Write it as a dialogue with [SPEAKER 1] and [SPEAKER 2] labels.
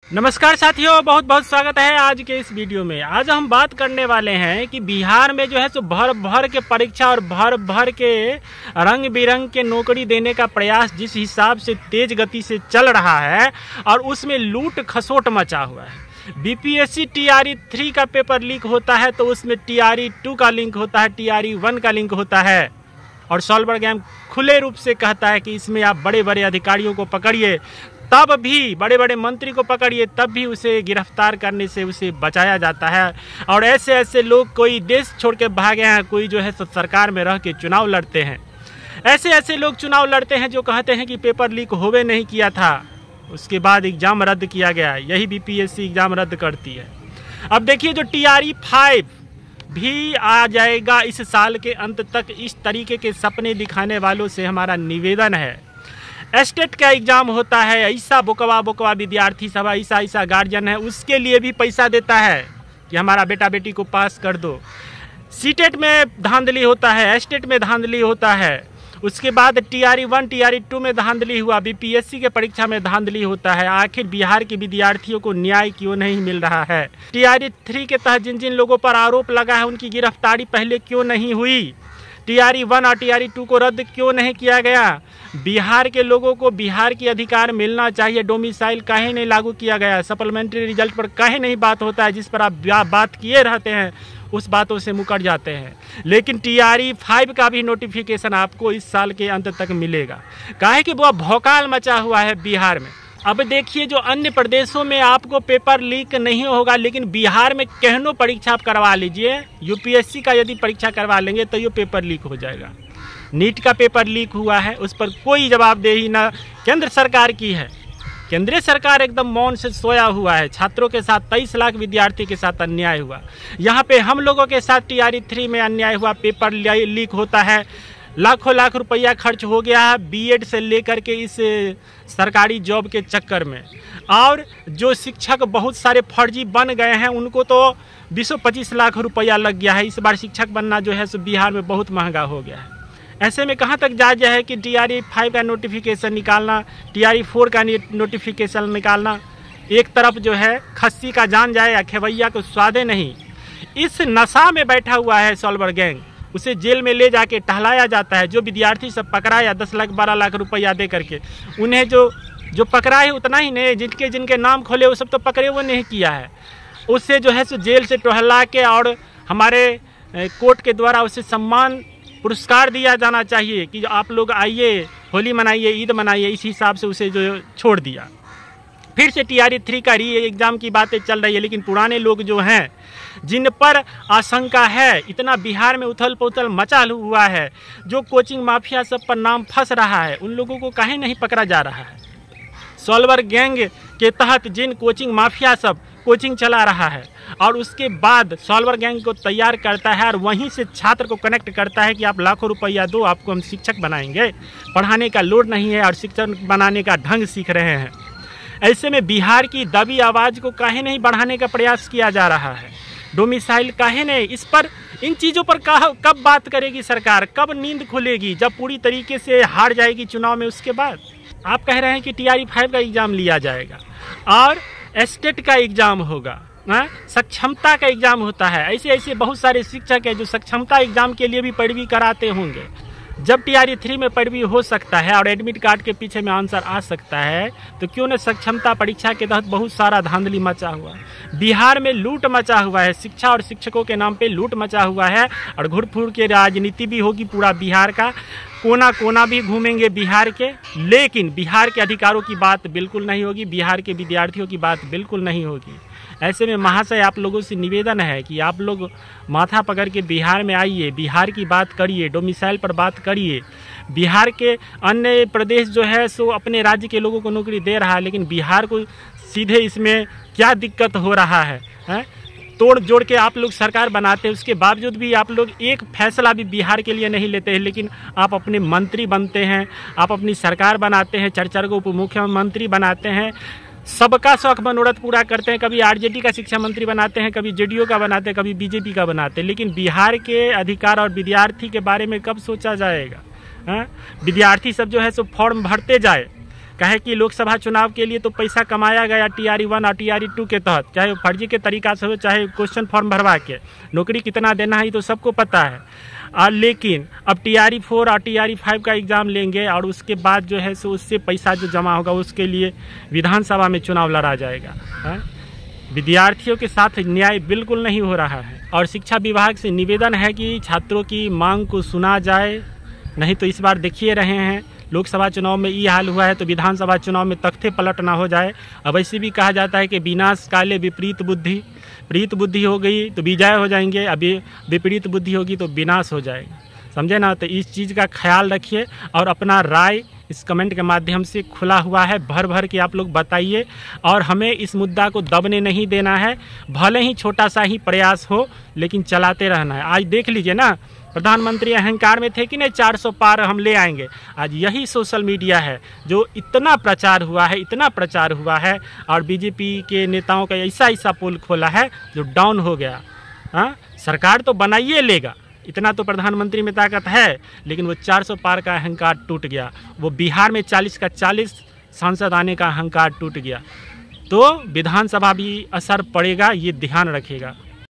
[SPEAKER 1] नमस्कार साथियों, बहुत बहुत स्वागत है आज के इस वीडियो में। आज हम बात करने वाले हैं कि बिहार में जो है सो भर भर के परीक्षा और भर भर के रंग बिरंग के नौकरी देने का प्रयास जिस हिसाब से तेज गति से चल रहा है और उसमें लूट खसोट मचा हुआ है। बीपीएससी टीआरई 3 का पेपर लीक होता है तो उसमें टीआरई 2 का लिंक होता है, टीआरई 1 का लिंक होता है और सॉल्वर गैंग खुले रूप से कहता है कि इसमें आप बड़े बड़े अधिकारियों को पकड़िए, तब भी बड़े बड़े मंत्री को पकड़िए, तब भी उसे गिरफ्तार करने से उसे बचाया जाता है। और ऐसे ऐसे लोग कोई देश छोड़ के भागे हैं, कोई जो है सरकार में रह के चुनाव लड़ते हैं। ऐसे ऐसे लोग चुनाव लड़ते हैं जो कहते हैं कि पेपर लीक होवे नहीं किया था, उसके बाद एग्ज़ाम रद्द किया गया। यही बीपीएससी एग्ज़ाम रद्द करती है। अब देखिए, जो टीआरई 5 भी आ जाएगा इस साल के अंत तक। इस तरीके के सपने दिखाने वालों से हमारा निवेदन है। एस्टेट का एग्ज़ाम होता है, ऐसा बोकवा विद्यार्थी सब, ऐसा गार्जियन है, उसके लिए भी पैसा देता है कि हमारा बेटा बेटी को पास कर दो। सीटेट में धांधली होता है, एस्टेट में धांधली होता है, उसके बाद टीआरई 1 टीआरई 2 में धांधली हुआ, बीपीएससी के परीक्षा में धांधली होता है। आखिर बिहार के विद्यार्थियों को न्याय क्यों नहीं मिल रहा है? टीआरई 3 के तहत जिन जिन लोगों पर आरोप लगा है उनकी गिरफ्तारी पहले क्यों नहीं हुई? टीआरई 1 और टीआरई 2 को रद्द क्यों नहीं किया गया? बिहार के लोगों को बिहार की अधिकार मिलना चाहिए। डोमिसाइल काहे नहीं लागू किया गया? सप्लीमेंट्री रिजल्ट पर काहे नहीं बात होता है? जिस पर आप बात किए रहते हैं उस बातों से मुकर जाते हैं। लेकिन टीआरई 5 का भी नोटिफिकेशन आपको इस साल के अंत तक मिलेगा। काहे कि वो भौकाल मचा हुआ है बिहार में। अब देखिए, जो अन्य प्रदेशों में आपको पेपर लीक नहीं होगा, लेकिन बिहार में कहनो परीक्षा आप करवा लीजिए, यूपीएससी का यदि परीक्षा करवा लेंगे तो ये पेपर लीक हो जाएगा। नीट का पेपर लीक हुआ है, उस पर कोई जवाबदेही ना केंद्र सरकार की है। केंद्रीय सरकार एकदम मौन से सोया हुआ है। छात्रों के साथ 23 लाख विद्यार्थी के साथ अन्याय हुआ। यहाँ पे हम लोगों के साथ टीआरई 3 में अन्याय हुआ, पेपर लीक होता है, लाखों लाख रुपया खर्च हो गया है बीएड से लेकर के इस सरकारी जॉब के चक्कर में। और जो शिक्षक बहुत सारे फर्जी बन गए हैं उनको तो 20-25 लाख रुपया लग गया है। इस बार शिक्षक बनना जो है सो बिहार में बहुत महंगा हो गया है। ऐसे में कहाँ तक जायज़ है कि टीआरई 5 का नोटिफिकेशन निकालना, टीआरई 4 का नोटिफिकेशन निकालना? एक तरफ जो है खस्सी का जान जाए या खेवैया को स्वादे नहीं, इस नशा में बैठा हुआ है सॉल्वर गैंग। उसे जेल में ले जाके टहलाया जाता है। जो विद्यार्थी सब पकड़ाया 10 लाख 12 लाख रुपया दे करके, उन्हें जो पकड़ा है उतना ही नहीं, जिनके नाम खोले वो सब तो पकड़े वो नहीं किया है। उससे जो है सो जेल से टहला के और हमारे कोर्ट के द्वारा उसे सम्मान पुरस्कार दिया जाना चाहिए कि आप लोग आइए, होली मनाइए, ईद मनाइए। इस हिसाब से उसे जो छोड़ दिया। फिर से टीआरई 3 का री एग्ज़ाम की बातें चल रही है, लेकिन पुराने लोग जो हैं जिन पर आशंका है, इतना बिहार में उथल पुथल मचा हुआ है, जो कोचिंग माफिया सब पर नाम फंस रहा है, उन लोगों को काहे नहीं पकड़ा जा रहा है? सॉल्वर गैंग के तहत जिन कोचिंग माफिया सब कोचिंग चला रहा है और उसके बाद सॉल्वर गैंग को तैयार करता है और वहीं से छात्र को कनेक्ट करता है कि आप लाखों रुपया दो, आपको हम शिक्षक बनाएंगे। पढ़ाने का लोड नहीं है और शिक्षक बनाने का ढंग सीख रहे हैं। ऐसे में बिहार की दबी आवाज़ को काहे नहीं बढ़ाने का प्रयास किया जा रहा है? डोमिसाइल काहे नहीं? इस पर, इन चीज़ों पर कब बात करेगी सरकार? कब नींद खुलेगी? जब पूरी तरीके से हार जाएगी चुनाव में, उसके बाद आप कह रहे हैं कि टीआरई 5 का एग्ज़ाम लिया जाएगा और एस्टेट का एग्ज़ाम होगा, सक्षमता का एग्ज़ाम होता है। ऐसे ऐसे बहुत सारे शिक्षक हैं जो सक्षमता एग्ज़ाम के लिए भी पैरवी कराते होंगे। जब टीआरई 3 में पैरवी हो सकता है और एडमिट कार्ड के पीछे में आंसर आ सकता है, तो क्यों न सक्षमता परीक्षा के तहत बहुत सारा धांधली मचा हुआ है। बिहार में लूट मचा हुआ है, शिक्षा और शिक्षकों के नाम पे लूट मचा हुआ है और घुड़-फुड़ के राजनीति भी होगी। पूरा बिहार का कोना कोना भी घूमेंगे बिहार के, लेकिन बिहार के अधिकारों की बात बिल्कुल नहीं होगी, बिहार के विद्यार्थियों की बात बिल्कुल नहीं होगी। ऐसे में महाशय, आप लोगों से निवेदन है कि आप लोग माथा पकड़ के बिहार में आइए, बिहार की बात करिए, डोमिसाइल पर बात करिए। बिहार के अन्य प्रदेश जो है सो अपने राज्य के लोगों को नौकरी दे रहा है, लेकिन बिहार को सीधे इसमें क्या दिक्कत हो रहा है? तोड़ जोड़ के आप लोग सरकार बनाते हैं, उसके बावजूद भी आप लोग एक फैसला भी बिहार के लिए नहीं लेते हैं। लेकिन आप अपने मंत्री बनते हैं, आप अपनी सरकार बनाते हैं, 4 को उप मुख्यमंत्री बनाते हैं, सबका शौक मनोरथ पूरा करते हैं। कभी आरजेडी का शिक्षा मंत्री बनाते हैं, कभी जेडीयू का बनाते हैं, कभी बीजेपी का बनाते हैं। लेकिन बिहार के अधिकार और विद्यार्थी के बारे में कब सोचा जाएगा? विद्यार्थी सब जो है सो फॉर्म भरते जाए, कहे कि लोकसभा चुनाव के लिए तो पैसा कमाया गया TRE 1 और TRE 2 के तहत, चाहे फर्जी के तरीका से हो चाहे क्वेश्चन फॉर्म भरवा के, नौकरी कितना देना है तो सबको पता है। लेकिन अब TRE 4 और TRE 5 का एग्ज़ाम लेंगे और उसके बाद जो है सो उससे पैसा जो जमा होगा उसके लिए विधानसभा में चुनाव लड़ा जाएगा। विद्यार्थियों के साथ न्याय बिल्कुल नहीं हो रहा है और शिक्षा विभाग से निवेदन है कि छात्रों की मांग को सुना जाए, नहीं तो इस बार देखिए रहे हैं लोकसभा चुनाव में ये हाल हुआ है तो विधानसभा चुनाव में तख्ते पलट ना हो जाए। अब ऐसे भी कहा जाता है कि विनाश काले विपरीत बुद्धि, प्रीत बुद्धि हो गई तो विजय हो जाएंगे, अभी विपरीत बुद्धि होगी तो विनाश हो जाएगा, समझे ना। तो इस चीज़ का ख्याल रखिए और अपना राय इस कमेंट के माध्यम से खुला हुआ है, भर भर के आप लोग बताइए और हमें इस मुद्दा को दबने नहीं देना है। भले ही छोटा सा ही प्रयास हो लेकिन चलाते रहना है। आज देख लीजिए ना, प्रधानमंत्री अहंकार में थे कि नहीं 400 पार हम ले आएंगे। आज यही सोशल मीडिया है जो इतना प्रचार हुआ है, इतना प्रचार हुआ है और बीजेपी के नेताओं का ऐसा पोल खोला है जो डाउन हो गया। सरकार तो बनाइए लेगा, इतना तो प्रधानमंत्री में ताकत है, लेकिन वो 400 पार का अहंकार टूट गया। वो बिहार में 40 का 40 सांसद आने का अहंकार टूट गया। तो विधानसभा भी असर पड़ेगा, ये ध्यान रखिएगा।